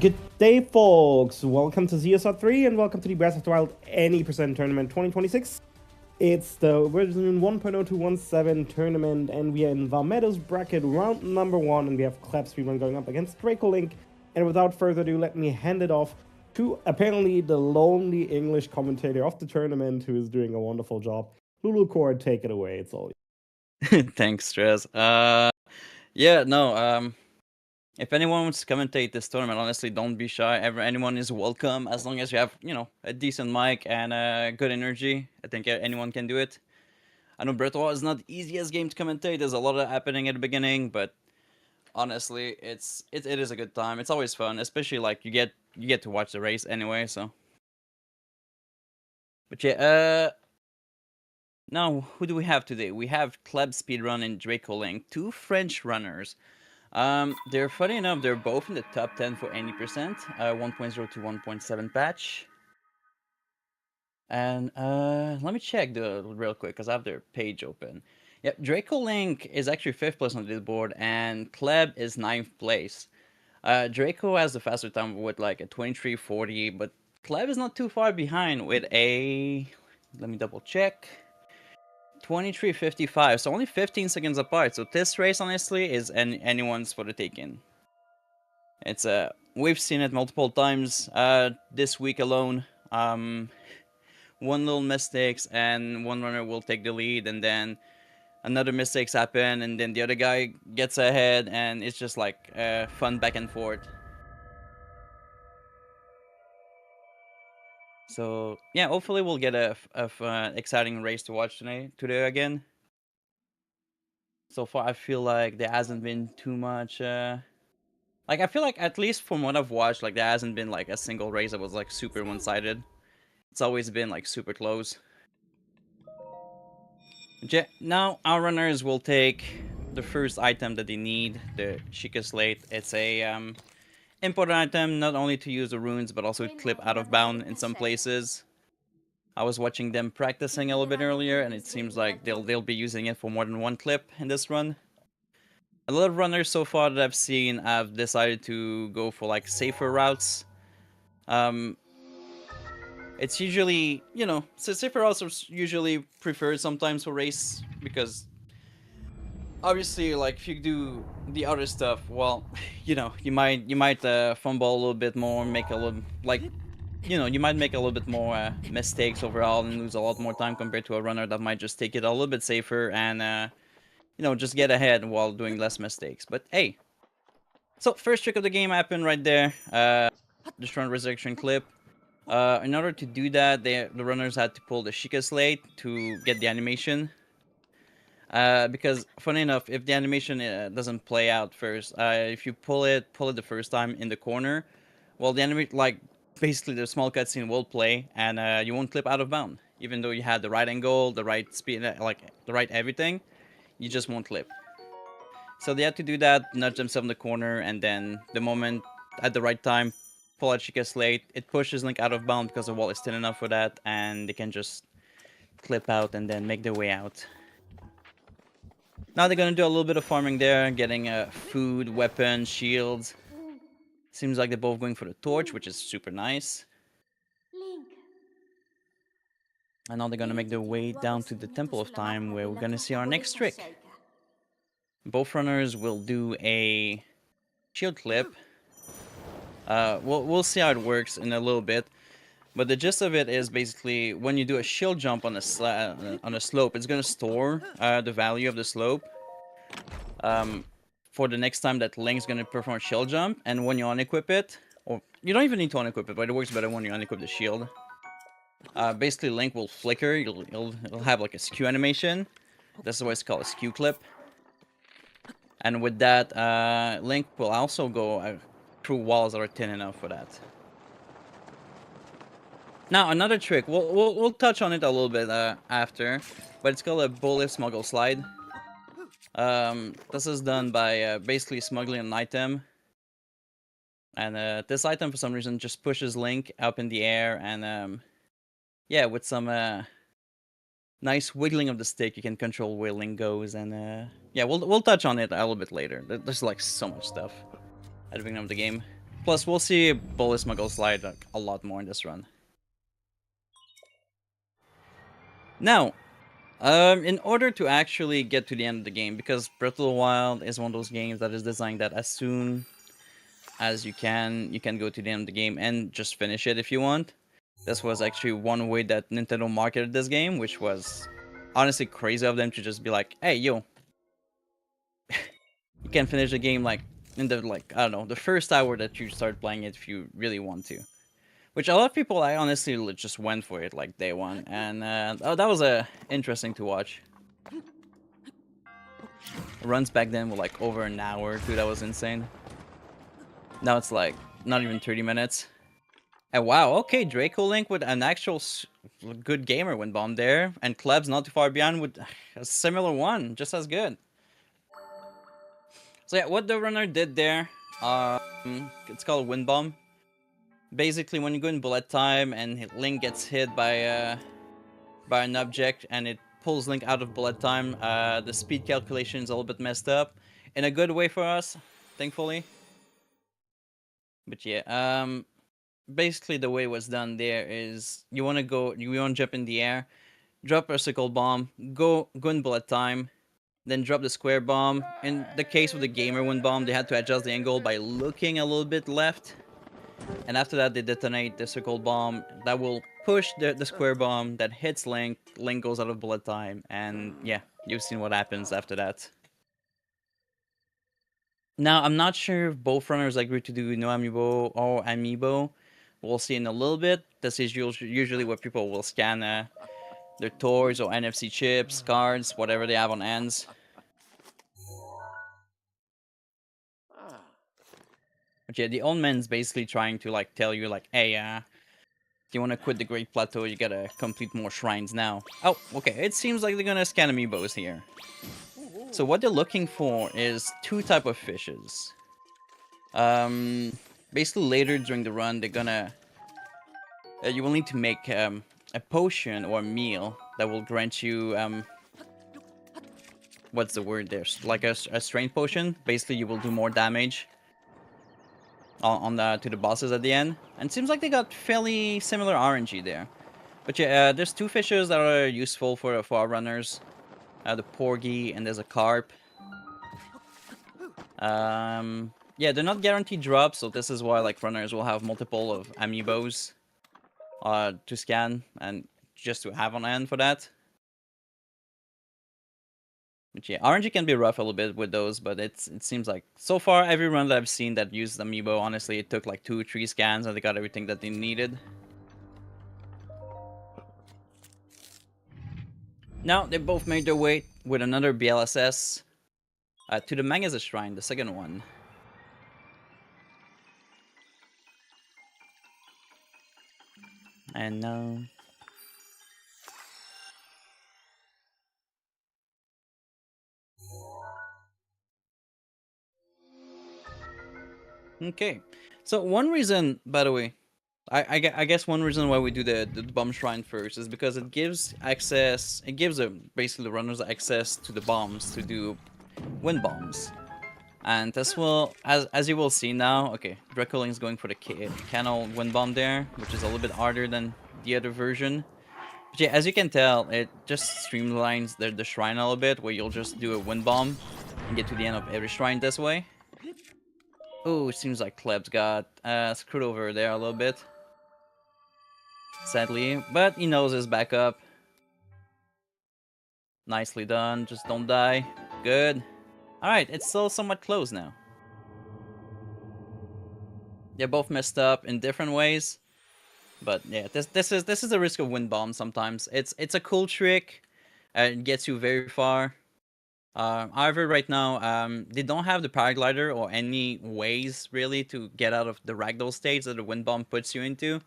Good day, folks. Welcome to ZSR 3 and welcome to the Breath of the Wild Any Percent Tournament 2026. It's the version 1.0217 tournament, and we are in Vah Medoh's bracket, round number 1, and we have Speedrun going up against Dracolink. And without further ado, let me hand it off to apparently the lonely English commentator of the tournament, who is doing a wonderful job. Lulu Cord, take it away. It's all you. Thanks, Stress. If anyone wants to commentate this tournament, honestly, don't be shy. Anyone is welcome as long as you have, a decent mic and good energy. I think anyone can do it. I know Breath of the Wild is not the easiest game to commentate. There's a lot of happening at the beginning, but honestly, it is a good time. It's always fun, especially like you get to watch the race anyway. So, but yeah, now who do we have today? We have ZeldaSpeedRuns and Dracolink, two French runners. They're funny enough, they're both in the top 10 for 80%, 1.0 to 1.7 patch. And let me check the real quick because I have their page open. Yep, Dracolink is actually 5th place on the leaderboard, and Kleb is 9th place. Draco has the faster time with like a 23:40, but Kleb is not too far behind with a, let me double check, 23:55, so only 15 seconds apart. So this race, honestly, is anyone's for the taking. It's we've seen it multiple times this week alone. One little mistakes and one runner will take the lead, and then another mistakes happen, and then the other guy gets ahead, and it's just like fun back and forth. So yeah, hopefully we'll get a exciting race to watch today again. So far, I feel like there hasn't been too much. Like, I feel like, at least from what I've watched, like, there hasn't been, like, a single race that was, like, super one-sided. It's always been, like, super close. Now, our runners will take the first item that they need, the Sheikah Slate. It's a, important item, not only to use the runes, but also to clip out of bound in some places. I was watching them practicing a little bit earlier, and it seems like they'll be using it for more than one clip in this run. A lot of runners so far that I've seen have decided to go for like safer routes. It's usually, so safer routes are usually preferred sometimes for race, because obviously, like, if you do the other stuff, well, you might fumble a little bit more, make a little, like, you might make a little bit more mistakes overall and lose a lot more time compared to a runner that might just take it a little bit safer and just get ahead while doing less mistakes. But hey, so first trick of the game happened right there. The strong resurrection clip. In order to do that, the runners had to pull the Sheikah Slate to get the animation. Because funny enough, if the animation doesn't play out first, if you pull it the first time in the corner, well, the anime, like, basically the small cutscene will play, and you won't clip out of bound, even though you had the right angle, the right speed, like the right everything, you just won't clip. So they had to do that, nudge themselves in the corner, and then the moment at the right time, pull out Sheikah Slate. It pushes Link out of bound because the wall is thin enough for that, and they can just clip out and then make their way out. Now they're gonna do a little bit of farming there, getting food, weapons, shields. Seems like they're both going for the torch, which is super nice. And now they're gonna make their way down to the Temple of Time, where we're gonna see our next trick. Both runners will do a shield clip. We'll see how it works in a little bit. But the gist of it is basically when you do a shield jump on a slope, it's gonna store the value of the slope for the next time that Link's gonna perform a shield jump. And when you unequip it, or you don't even need to unequip it, but it works better when you unequip the shield. Basically, Link will flicker. It'll have like a skew animation. This is why it's called a skew clip. And with that, Link will also go through walls that are thin enough for that. Now, another trick, we'll touch on it a little bit after, but it's called a bullet smuggle slide. This is done by basically smuggling an item. And this item, for some reason, just pushes Link up in the air, and yeah, with some nice wiggling of the stick, you can control where Link goes, and yeah, we'll touch on it a little bit later. There's like so much stuff at the beginning of the game. Plus, we'll see Bullet Smuggle slide like, a lot more in this run. Now, in order to actually get to the end of the game, because Breath of the Wild is one of those games that is designed that as soon as you can go to the end of the game and just finish it if you want. This was actually one way that Nintendo marketed this game, which was honestly crazy of them to just be like, hey, yo, you can finish the game like in the, like, I don't know, the first hour that you start playing it if you really want to. Which a lot of people, I honestly just went for it like day one, and that was interesting to watch. Runs back then were like over an hour, dude, that was insane. Now it's like not even 30 minutes. And wow, okay, Dracolink with an actual good gamer win bomb there, and Kleb's not too far behind with a similar one, just as good. So yeah, what the runner did there, it's called a wind bomb. Basically, when you go in bullet time and Link gets hit by an object and it pulls Link out of bullet time, the speed calculation is a little bit messed up. In a good way for us, thankfully. But yeah, basically the way it was done there is you want to jump in the air, drop a circle bomb, go in bullet time, then drop the square bomb. In the case of the gamer wind bomb, they had to adjust the angle by looking a little bit left. And after that, they detonate the circle bomb. That will push the square bomb that hits Link. Link goes out of bullet time. And yeah, you've seen what happens after that. Now, I'm not sure if both runners agree to do no amiibo or amiibo. We'll see in a little bit. This is usually where people will scan their toys or NFC chips, cards, whatever they have on hands. But yeah, the old man's basically trying to like tell you like, hey, if you want to quit the Great Plateau, you gotta complete more shrines now. Oh, okay, it seems like they're gonna scan amiibos here. So what they're looking for is two type of fishes. Basically later during the run, they're gonna... you will need to make a potion or a meal that will grant you... what's the word there? Like a strength potion. Basically, you will do more damage to the bosses at the end. And it seems like they got fairly similar RNG there. But yeah, there's two fishes that are useful for our runners. The porgy and there's a carp. Yeah, they're not guaranteed drops, so this is why like runners will have multiple of amiibos to scan and just to have on hand for that. But yeah, RNG can be rough a little bit with those, but it seems like so far every run that I've seen that used amiibo, honestly, it took like 2-3 scans and they got everything that they needed. Now they both made their way with another BLSS to the Mangaza Shrine, the second one. And now... Okay, so one reason, by the way, I guess one reason why we do the bomb shrine first is because it gives access, basically the runners access to the bombs to do wind bombs. And this will, as you will see now, okay, Dracolink is going for the canal wind bomb there, which is a little bit harder than the other version. But yeah, as you can tell, it just streamlines the shrine a little bit, where you'll just do a wind bomb and get to the end of every shrine this way. Oh, it seems like Kleb's got screwed over there a little bit. Sadly, but he knows his backup. Nicely done, just don't die. Good. Alright, it's still somewhat close now. They're both messed up in different ways. But yeah, this is the risk of wind bomb sometimes. It's a cool trick. It gets you very far. However, right now, they don't have the paraglider or any ways really to get out of the ragdoll stage that the wind bomb puts you into.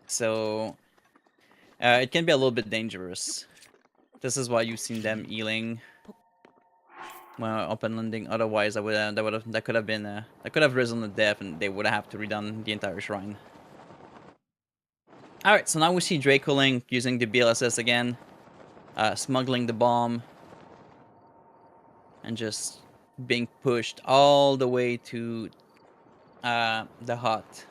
So it can be a little bit dangerous. This is why you've seen them healing well, open landing. Otherwise, that could have risen to death, and they would have to redone the entire shrine. All right, so now we see Dracolink using the BLSS again, smuggling the bomb, and just being pushed all the way to the hut.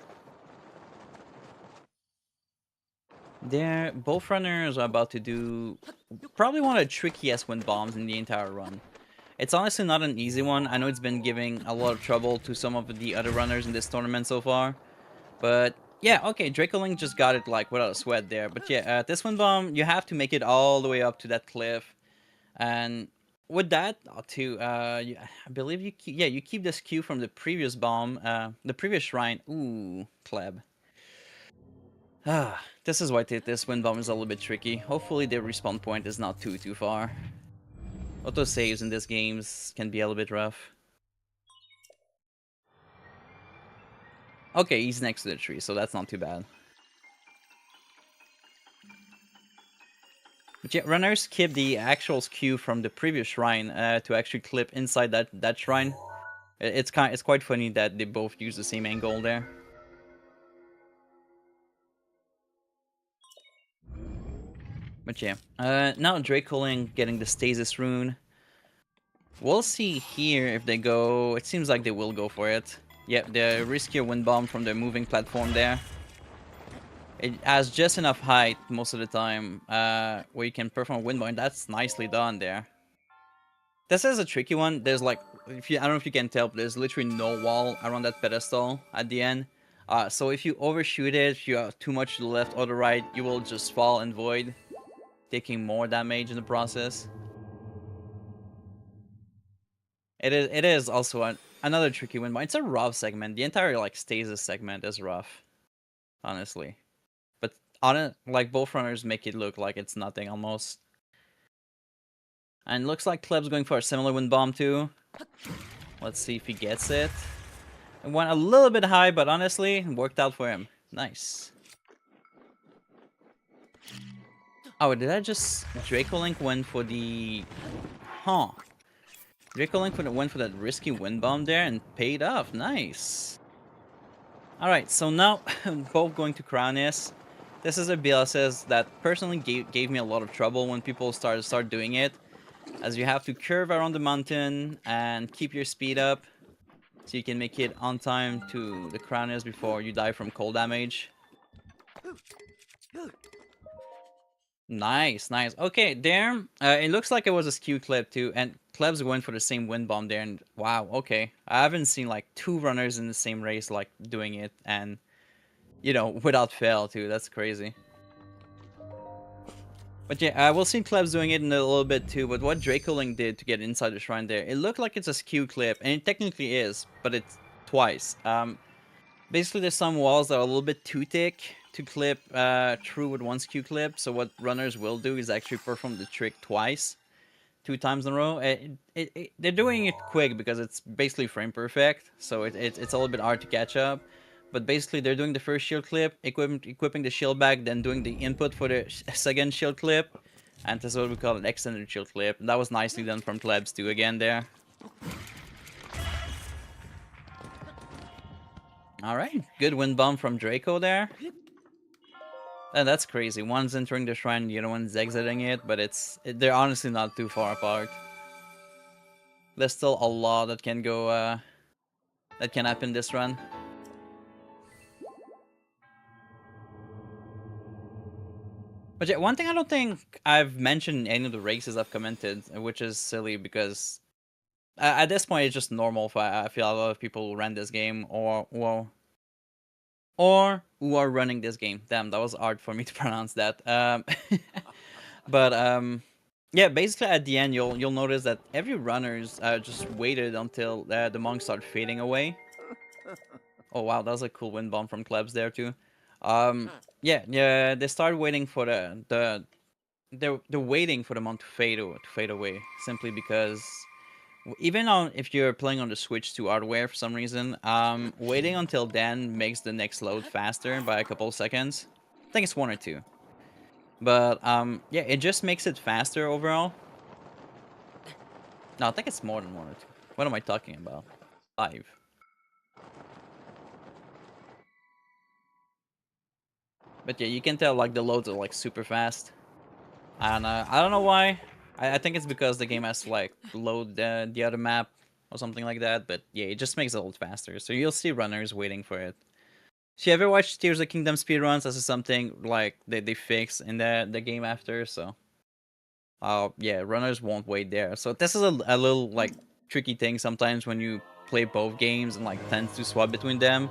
There, both runners are about to do probably one of the trickiest wind bombs in the entire run. It's honestly not an easy one. I know it's been giving a lot of trouble to some of the other runners in this tournament so far. But yeah, okay, Dracolink just got it like without a sweat there. But yeah, this wind bomb, you have to make it all the way up to that cliff. And with that, too, I believe you keep, yeah, you keep this Q from the previous bomb, the previous shrine. Ooh, Kleb. Ah, this is why this wind bomb is a little bit tricky. Hopefully the respawn point is not too far. Auto saves in this games can be a little bit rough. Okay, he's next to the tree, so that's not too bad. But yeah, runners keep the actual Q from the previous shrine to actually clip inside that shrine. It's quite funny that they both use the same angle there. But yeah, now Dracolink getting the stasis rune. We'll see here if they go. It seems like they will go for it. Yep, the riskier wind bomb from the moving platform there. It has just enough height most of the time where you can perform a wind bomb. That's nicely done there. This is a tricky one. There's like, I don't know if you can tell, but there's literally no wall around that pedestal at the end. So if you overshoot it, if you have too much to the left or the right, you will just fall and void, taking more damage in the process. It is also another tricky one, but it's a rough segment. The entire like stasis segment is rough, honestly. But on it, like both runners make it look like it's nothing almost. And looks like Kleb's going for a similar wind bomb too. Let's see if he gets it. It went a little bit high, but honestly, it worked out for him. Nice. Oh, did I just... Dracolink went for the... Huh. Dracolink went for that risky wind bomb there and paid off. Nice. Alright, so now both going to Crownis. This is a BLSS that personally gave me a lot of trouble when people start doing it. As you have to curve around the mountain and keep your speed up so you can make it on time to the Crownis before you die from cold damage. Nice, nice. Okay, there. It looks like it was a skew clip too, and Kleb's going for the same wind bomb there. And wow, okay, I haven't seen like two runners in the same race like doing it, and you know, without fail too. That's crazy. But yeah, we'll see Kleb's doing it in a little bit too. But what Dracolink did to get inside the shrine there, it looked like it's a skew clip, and it technically is, but it's twice. Basically, there's some walls that are a little bit too thick to clip through with one skew clip. So what runners will do is actually perform the trick twice, 2 times in a row. They're doing it quick because it's basically frame perfect. So it's a little bit hard to catch up. But basically, they're doing the first shield clip, equipping the shield bag, then doing the input for the second shield clip. And that's what we call an extended shield clip. And that was nicely done from Klebs too again there. Alright, good wind bomb from Draco there. And that's crazy. One's entering the shrine, the other one's exiting it, but they're honestly not too far apart. There's still a lot that can go, that can happen this run. But yeah, one thing I don't think I've mentioned in any of the races I've commented, which is silly because at this point it's just normal for I feel a lot of people who ran this game or who are running this game. Damn, that was hard for me to pronounce that. But yeah, basically at the end you'll notice that every runners just waited until the monks start fading away. Oh wow, that was a cool wind bomb from Klebs there too. Yeah, they started waiting for they're waiting for the monk to fade away simply because even if you're playing on the Switch to hardware for some reason, waiting until then makes the next load faster by a couple of seconds. I think it's 1 or 2. But yeah, it just makes it faster overall. No, I think it's more than 1 or 2. What am I talking about? 5. But yeah, you can tell like the loads are like super fast. And I don't know why. I think it's because the game has to like load the other map or something like that. But yeah, it just makes it a little faster. So you'll see runners waiting for it. If you ever watched Tears of Kingdom speedruns, this is something like they fix in the game after. So yeah, runners won't wait there. So this is a little like tricky thing sometimes when you play both games and like tends to swap between them.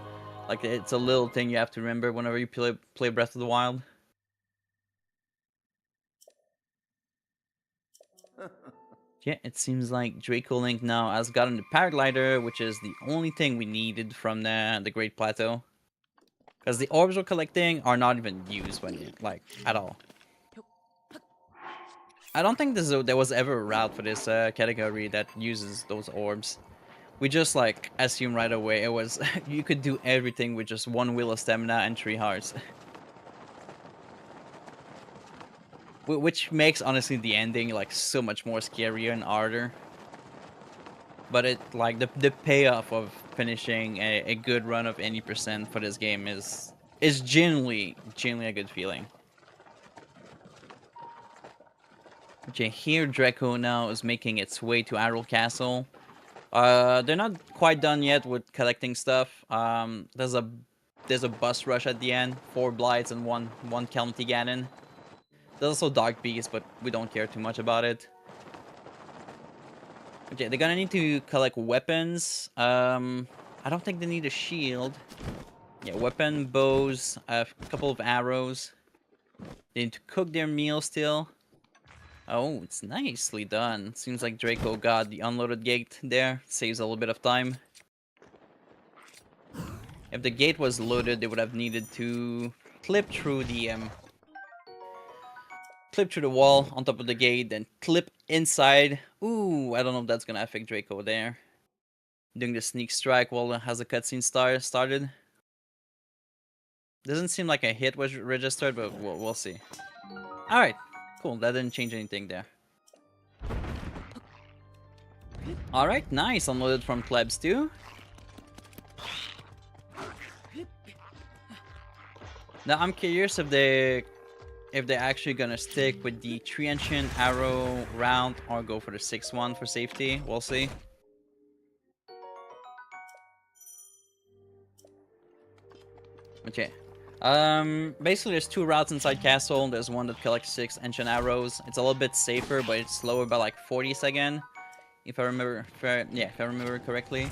Like it's a little thing you have to remember whenever you play Breath of the Wild. Yeah, it seems like Dracolink now has gotten the paraglider, which is the only thing we needed from the Great Plateau. Because the orbs we're collecting are not even used when you, like, at all. I don't think there was ever a route for this category that uses those orbs. We just, like, assume right away it was, you could do everything with just 1 wheel of stamina and 3 hearts. Which makes, honestly, the ending, like, so much more scarier and harder. But it, like, the payoff of finishing a good run of any percent for this game is genuinely a good feeling. Okay, here Draco now is making its way to Arrow Castle. They're not quite done yet with collecting stuff. There's a bus rush at the end, 4 Blights and one Calamity Ganon. There's also Dark Beast, but we don't care too much about it. Okay, they're gonna need to collect weapons. I don't think they need a shield. Yeah, weapon, bows, a couple of arrows. They need to cook their meal still. Oh, it's nicely done. Seems like Draco got the unloaded gate there. Saves a little bit of time. If the gate was loaded, they would have needed to clip through the wall on top of the gate, then clip inside. Ooh, I don't know if that's gonna affect Draco there. Doing the sneak strike while it has a cutscene started. Doesn't seem like a hit was registered, but we'll see. Alright, cool. That didn't change anything there. Alright, nice. Unloaded from plebs too. Now I'm curious if they're actually gonna stick with the 3-ancient arrow round or go for the 6-1 for safety. We'll see. Okay. Basically there's 2 routes inside castle. There's one that collects 6 ancient arrows. It's a little bit safer, but it's slower by like 40 seconds. If I remember correctly.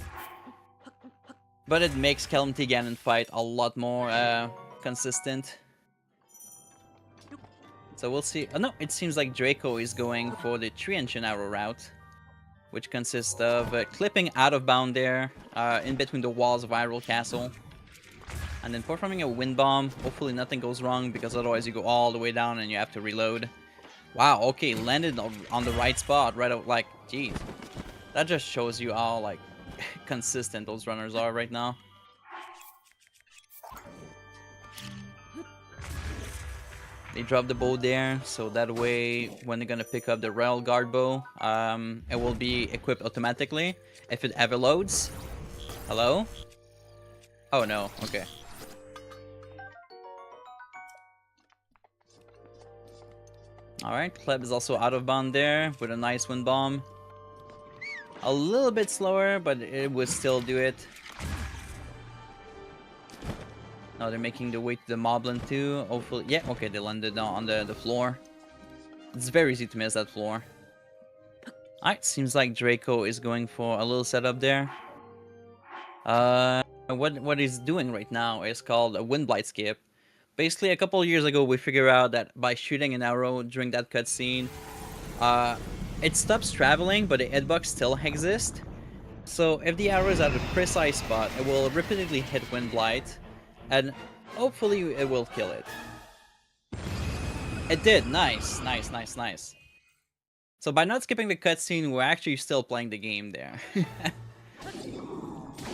But it makes Calamity Ganon fight a lot more consistent. So we'll see. Oh no, it seems like Draco is going for the 3-ancient arrow route, which consists of clipping out of bound there, in between the walls of Hyrule Castle, and then performing a wind bomb. Hopefully nothing goes wrong, because otherwise you go all the way down and you have to reload. Wow, okay, landed on the right spot, right out, like, jeez. That just shows you how, like, consistent those runners are right now. They drop the bow there, so that way, when they're gonna pick up the Rail Guard bow, it will be equipped automatically if it ever loads. Hello? Oh no, okay. Alright, Kleb is also out of bound there with a nice wind bomb. A little bit slower, but it would still do it. Now they're making the way to the Moblin too. Hopefully, yeah, okay, they landed on the floor. It's very easy to miss that floor. Alright, seems like Draco is going for a little setup there. What he's doing right now is called a Wind Blight skip. Basically, a couple of years ago, we figured out that by shooting an arrow during that cutscene, it stops traveling, but the hitbox still exists. So if the arrow is at a precise spot, it will repeatedly hit Wind Blight, and hopefully it will kill it. It did. Nice, nice, nice, nice. So by not skipping the cutscene, we're actually still playing the game there.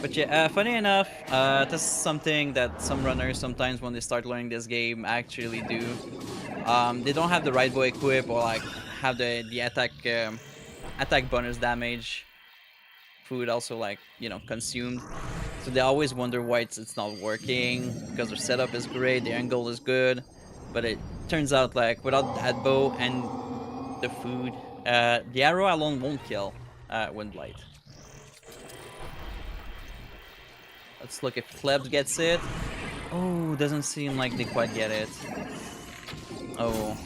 But yeah, funny enough, this is something that some runners sometimes when they start learning this game actually do. They don't have the right bow equipped, or like have the attack bonus damage food also, like, you know, consumed. So they always wonder why it's not working, because their setup is great, the angle is good, but it turns out like without that bow and the food, the arrow alone won't kill Wind Blight. Let's look if Klebs gets it. Oh, doesn't seem like they quite get it. Oh.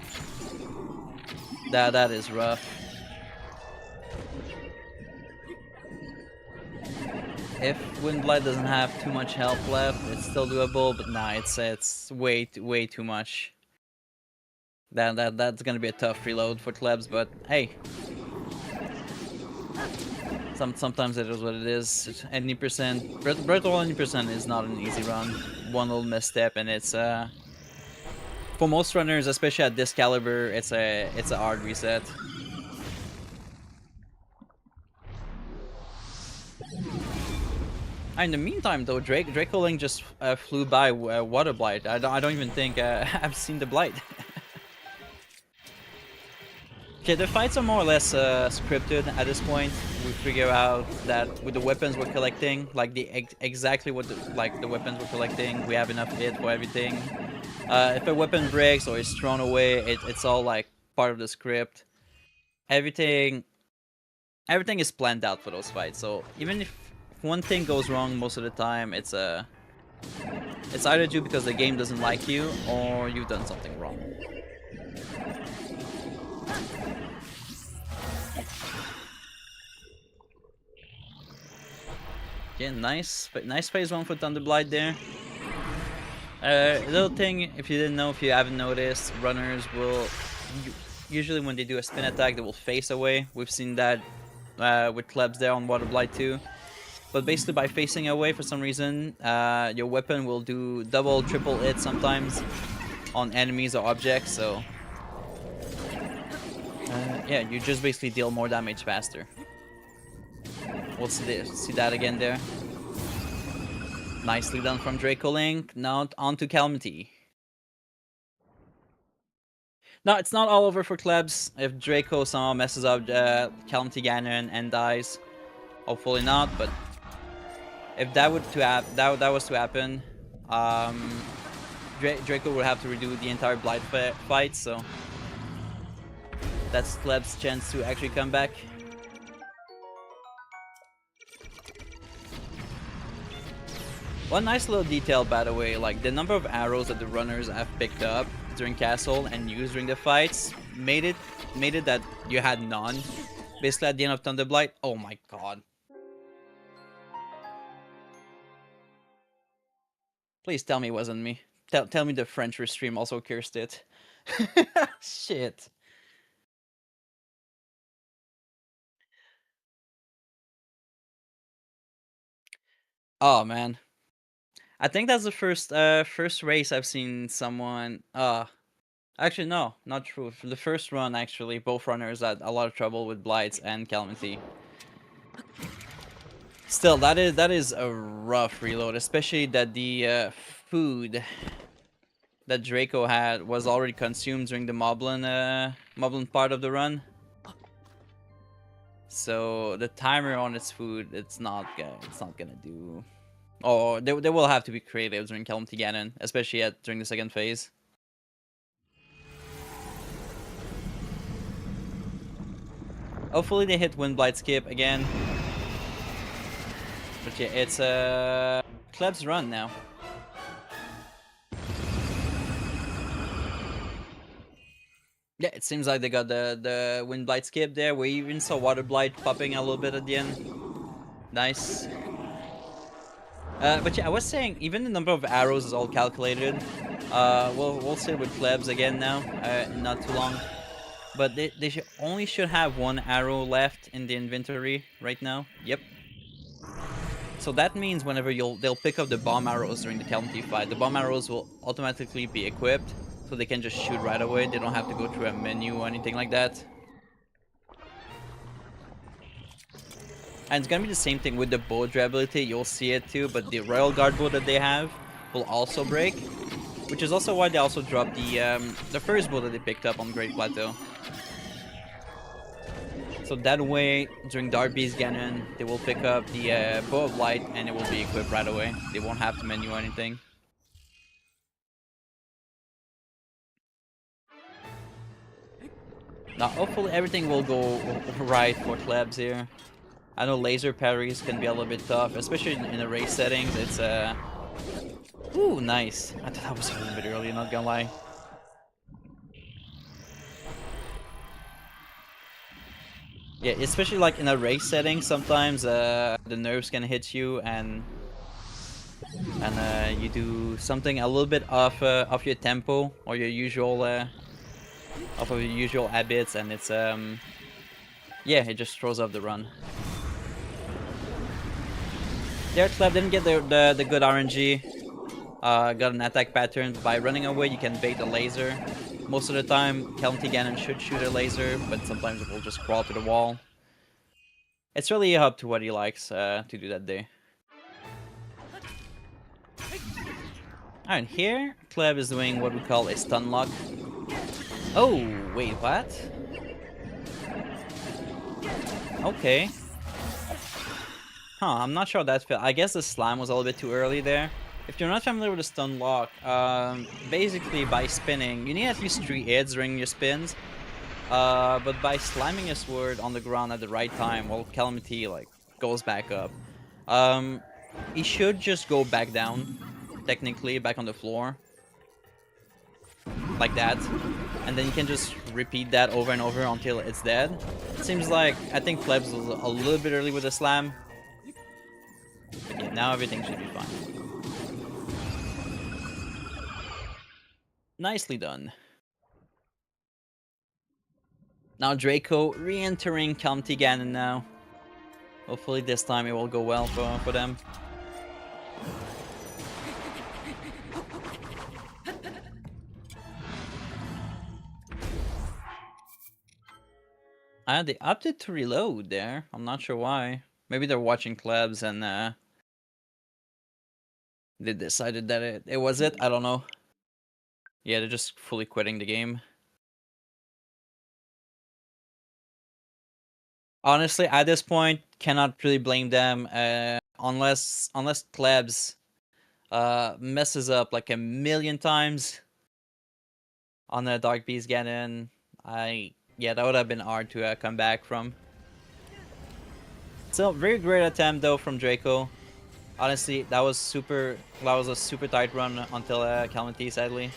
That is rough. If Windblight doesn't have too much health left, it's still doable, but nah, it's way too much. That's gonna be a tough reload for Klebs, but hey. Sometimes it is what it is. Any percent, Brittle 90% is not an easy run. One little misstep and it's for most runners, especially at this caliber, it's a hard reset. In the meantime, though, Dracolink just flew by Water Blight. I don't even think I've seen the Blight. Okay, the fights are more or less scripted at this point. We figure out that with the weapons we're collecting, like exactly what the weapons we're collecting, we have enough hit for everything. If a weapon breaks or is thrown away, it's all like part of the script. Everything is planned out for those fights. So even if one thing goes wrong, most of the time it's either due because the game doesn't like you or you've done something wrong. Yeah, nice phase 1 for Thunderblight there. Little thing, if you didn't know, if you haven't noticed, runners will usually when they do a spin attack, they will face away. We've seen that with Klebs there on Water Blight too. But basically, by facing away for some reason, your weapon will do double, triple hit sometimes on enemies or objects. So yeah, you just basically deal more damage faster. We'll see that again there. Nicely done from Dracolink. Now on to Calamity. No, it's not all over for Klebs. If Draco somehow messes up Calamity Ganon and dies, hopefully not. But if that was to happen, Draco would have to redo the entire Blight fight. So that's Klebs' chance to actually come back. One nice little detail, by the way, like the number of arrows that the runners have picked up during Castle and used during the fights made it that you had none. Basically at the end of Thunderblight. Oh my god. Please tell me it wasn't me. Tell me the French restream also cursed it. Shit. Oh man. I think that's the first race I've seen someone actually no, not true. For the first run actually, both runners had a lot of trouble with Blights and Calamity. Still, that is a rough reload, especially that the food that Draco had was already consumed during the Moblin part of the run. So the timer on its food, it's not gonna do. Oh, they will have to be creative during Calamity Ganon, especially during the second phase. Hopefully they hit Windblight skip again. But yeah, it's Klebs' run now. Yeah, it seems like they got the Windblight skip there. We even saw Water Blight popping a little bit at the end. Nice. But yeah, I was saying, even the number of arrows is all calculated. We'll sit with Klebs again now, not too long. But they should have one arrow left in the inventory right now. Yep. So that means whenever they'll pick up the bomb arrows during the Calamity fight, the bomb arrows will automatically be equipped, so they can just shoot right away. They don't have to go through a menu or anything like that. And it's gonna be the same thing with the bow durability. You'll see it too, but the Royal Guard bow that they have will also break, which is also why they also dropped the first bow that they picked up on Great Plateau. So that way, during Dark Beast Ganon, they will pick up the Bow of Light and it will be equipped right away. They won't have to menu or anything. Now, hopefully everything will go right for Klebs here. I know laser parries can be a little bit tough, especially in the race settings. It's ooh, nice. I thought that was a little bit early, not gonna lie. Yeah, especially like in a race setting, sometimes the nerves can hit you, and you do something a little bit off your tempo or your usual off of your usual habits, and it's yeah, it just throws off the run. There, Cleb didn't get the good RNG. Got an attack pattern. By running away, you can bait a laser. Most of the time, Kelty Ganon should shoot a laser, but sometimes it will just crawl to the wall. It's really up to what he likes to do that day. Alright, here, Cleb is doing what we call a stun lock. Oh, wait, what? Okay. Huh, I'm not sure that's fair. I guess the slam was a little bit too early there. If you're not familiar with the stun lock, basically by spinning, you need at least 3 hits during your spins. But by slamming a sword on the ground at the right time, while Calamity like goes back up, he should just go back down, technically back on the floor, like that, and then you can just repeat that over and over until it's dead. It seems like I think Plebs was a little bit early with the slam. But yeah, now everything should be fine. Nicely done. Now Draco re-entering Calamity Ganon now. Hopefully this time it will go well for them. They opted to reload there. I'm not sure why. Maybe they're watching Klebs and they decided that it was it. I don't know. Yeah, they're just fully quitting the game. Honestly, at this point, cannot really blame them unless Klebs messes up like a million times on the Dark Beast Ganon. Yeah, that would have been hard to come back from. So very great attempt though from Draco. Honestly, that was a super tight run until Calamity, sadly.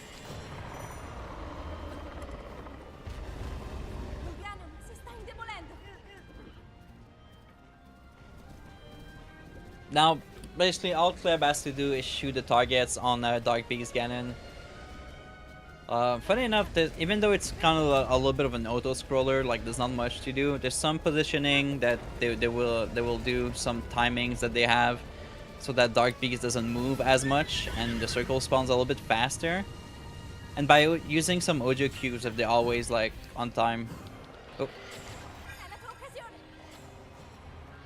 Now, basically, all Kleb has to do is shoot the targets on Dark Beast Ganon. Funny enough, that even though it's kind of a little bit of an auto-scroller, like there's not much to do. There's some positioning that they will do, some timings that they have, so that Dark Beast doesn't move as much and the circle spawns a little bit faster. And by using some audio cues, if they're always like on time. Oh.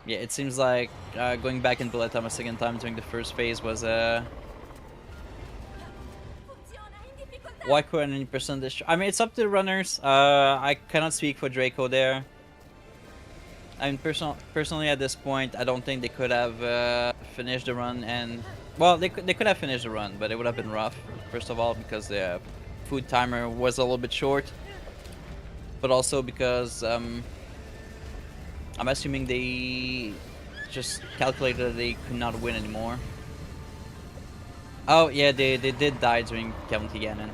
Yeah, it seems like going back in bullet time a second time during the first phase was why couldn't any percentage? I mean, it's up to the runners. I cannot speak for Draco there. I mean, personally at this point, I don't think they could have finished the run, and well, they could have finished the run, but it would have been rough. First of all, because the food timer was a little bit short, but also because I'm assuming they just calculated that they could not win anymore. Oh yeah, they did die during Calamity Ganon.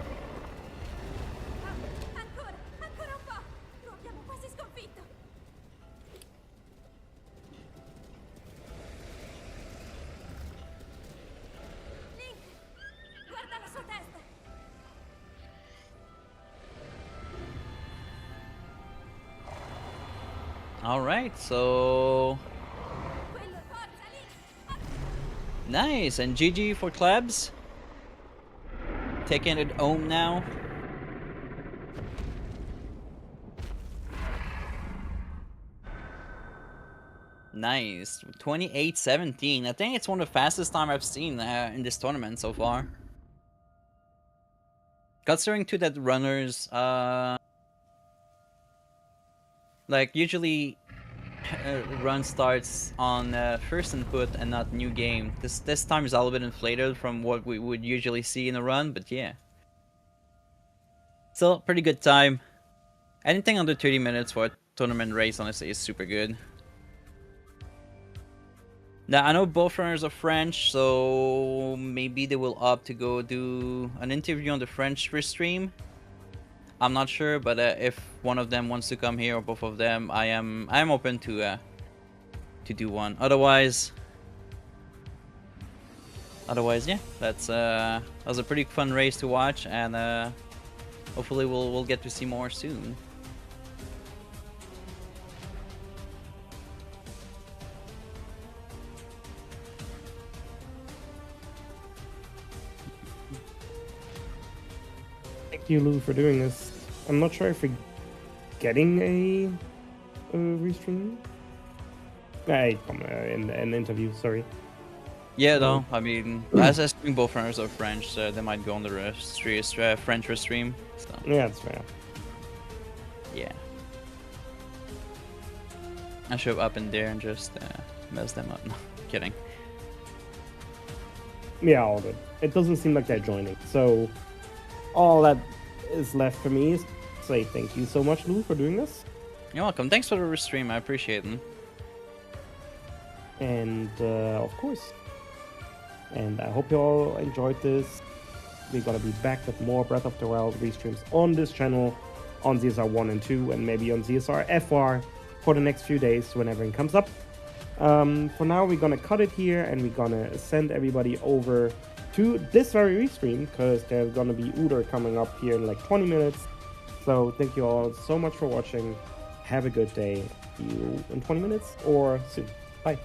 Alright, so nice, and GG for Klebs. Taking it home now. Nice, 28-17. I think it's one of the fastest time I've seen in this tournament so far. Considering too that runners, like usually run starts on first input and not new game. This time is a little bit inflated from what we would usually see in a run, but yeah. Still, pretty good time. Anything under 30 minutes for a tournament race, honestly, is super good. Now I know both runners are French, so maybe they will opt to go do an interview on the French stream. I'm not sure, but if one of them wants to come here or both of them, I am open to do one. Otherwise, yeah, that's a pretty fun race to watch, and hopefully we'll get to see more soon. Thank you, Lou, for doing this. I'm not sure if we're getting a restream. An interview, sorry. Yeah, no, I mean, as I think both runners are French, so they might go on the French restream. So. Yeah, that's fair. Yeah. I show up in there and just mess them up. No, kidding. Yeah, all good. It doesn't seem like they're joining, so all that is left for me is to say thank you so much, Lou, for doing this. You're welcome. Thanks for the restream. I appreciate it. And of course. And I hope you all enjoyed this. We're gonna be back with more Breath of the Wild restreams on this channel, on ZSR 1 and 2, and maybe on ZSR FR for the next few days whenever it comes up. For now, we're gonna cut it here, and we're gonna send everybody over to this very restream, because there's gonna be Uder coming up here in like 20 minutes. So thank you all so much for watching. Have a good day. See you in 20 minutes or soon. Bye.